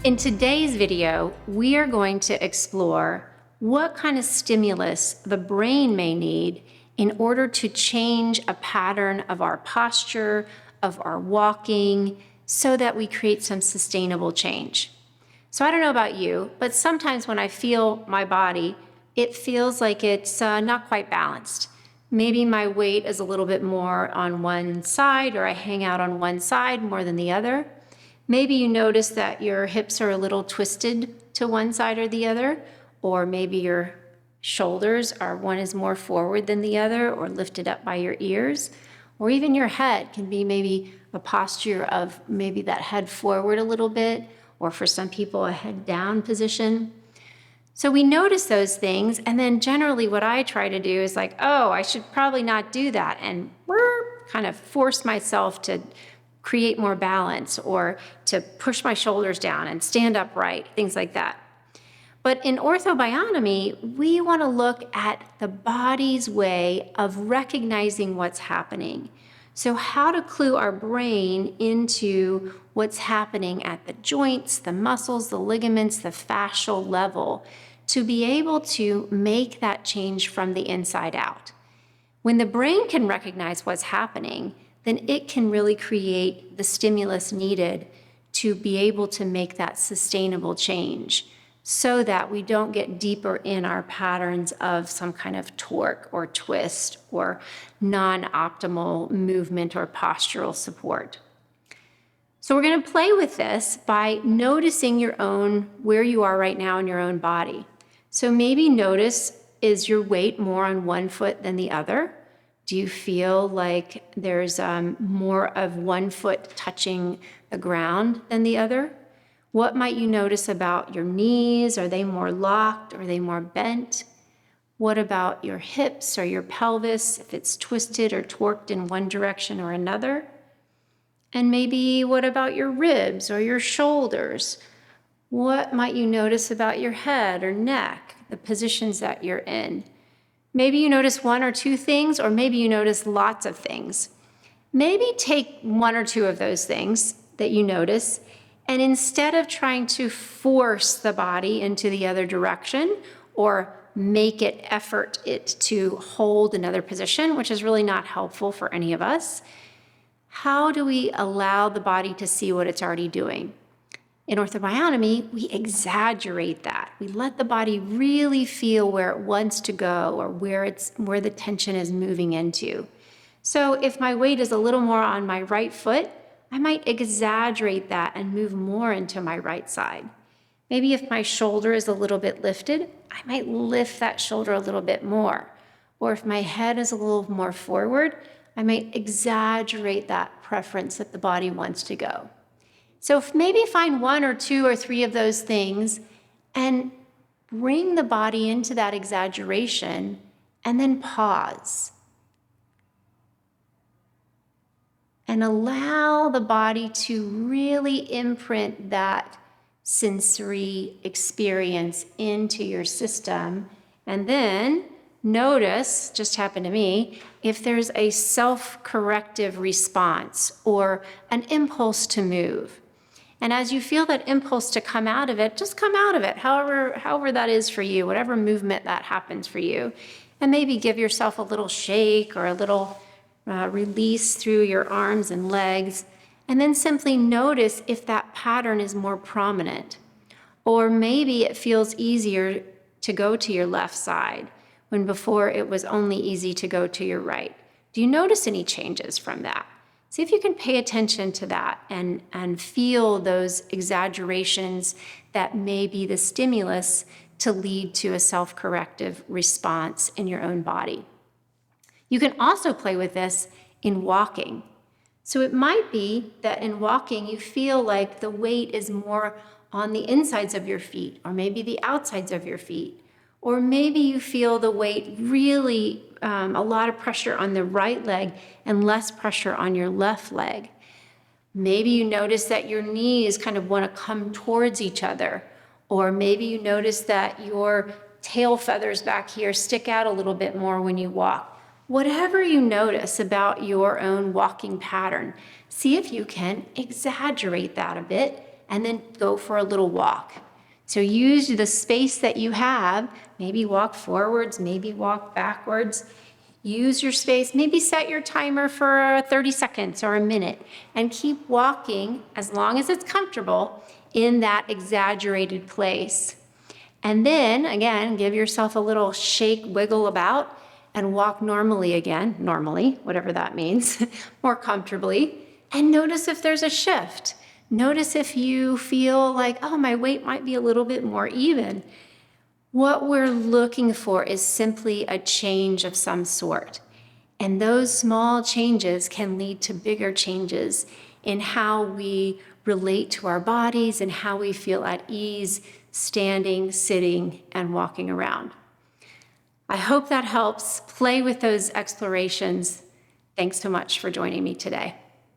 In today's video, we are going to explore what kind of stimulus the brain may need in order to change a pattern of our posture, of our walking, so that we create some sustainable change. So I don't know about you, but sometimes when I feel my body, it feels like it's not quite balanced. Maybe my weight is a little bit more on one side, or I hang out on one side more than the other. Maybe you notice that your hips are a little twisted to one side or the other, or maybe your shoulders are, one is more forward than the other or lifted up by your ears, or even your head can be maybe a posture of maybe that head forward a little bit, or for some people a head down position. So we notice those things, and then generally what I try to do is like, oh, I should probably not do that, and kind of force myself to create more balance or to push my shoulders down and stand upright, things like that. But in orthobonomy, we want to look at the body's way of recognizing what's happening. So how to clue our brain into what's happening at the joints, the muscles, the ligaments, the fascial level, to be able to make that change from the inside out. When the brain can recognize what's happening, then it can really create the stimulus needed to be able to make that sustainable change so that we don't get deeper in our patterns of some kind of torque or twist or non-optimal movement or postural support. So we're going to play with this by noticing where you are right now in your own body. So maybe notice, is your weight more on one foot than the other? Do you feel like there's more of one foot touching the ground than the other? What might you notice about your knees? Are they more locked? Are they more bent? What about your hips or your pelvis, if it's twisted or torqued in one direction or another? And maybe what about your ribs or your shoulders? What might you notice about your head or neck, the positions that you're in? Maybe you notice one or two things, or maybe you notice lots of things. Maybe take one or two of those things that you notice, and instead of trying to force the body into the other direction or make it effort it to hold another position, which is really not helpful for any of us, how do we allow the body to see what it's already doing? In orthobonomy, we exaggerate that. We let the body really feel where it wants to go or where the tension is moving into. So if my weight is a little more on my right foot, I might exaggerate that and move more into my right side. Maybe if my shoulder is a little bit lifted, I might lift that shoulder a little bit more. Or if my head is a little more forward, I might exaggerate that preference that the body wants to go. So maybe find one or two or three of those things and bring the body into that exaggeration and then pause. And allow the body to really imprint that sensory experience into your system. And then notice, just happened to me, if there's a self-corrective response or an impulse to move. And as you feel that impulse to come out of it, just come out of it, however that is for you, whatever movement that happens for you. And maybe give yourself a little shake or a little release through your arms and legs. And then simply notice if that pattern is more prominent. Or maybe it feels easier to go to your left side when before it was only easy to go to your right. Do you notice any changes from that? See if you can pay attention to that and feel those exaggerations that may be the stimulus to lead to a self-corrective response in your own body. You can also play with this in walking. So it might be that in walking you feel like the weight is more on the insides of your feet, or maybe the outsides of your feet. Or maybe you feel the weight really, a lot of pressure on the right leg and less pressure on your left leg. Maybe you notice that your knees kind of want to come towards each other. Or maybe you notice that your tail feathers back here stick out a little bit more when you walk. Whatever you notice about your own walking pattern, see if you can exaggerate that a bit and then go for a little walk. So use the space that you have, maybe walk forwards, maybe walk backwards. Use your space, maybe set your timer for 30 seconds or a minute, and keep walking as long as it's comfortable in that exaggerated place. And then, again, give yourself a little shake, wiggle about, and walk normally again, whatever that means, more comfortably. And notice if there's a shift. Notice if you feel like, oh, my weight might be a little bit more even. What we're looking for is simply a change of some sort. And those small changes can lead to bigger changes in how we relate to our bodies and how we feel at ease standing, sitting, and walking around. I hope that helps. Play with those explorations. Thanks so much for joining me today.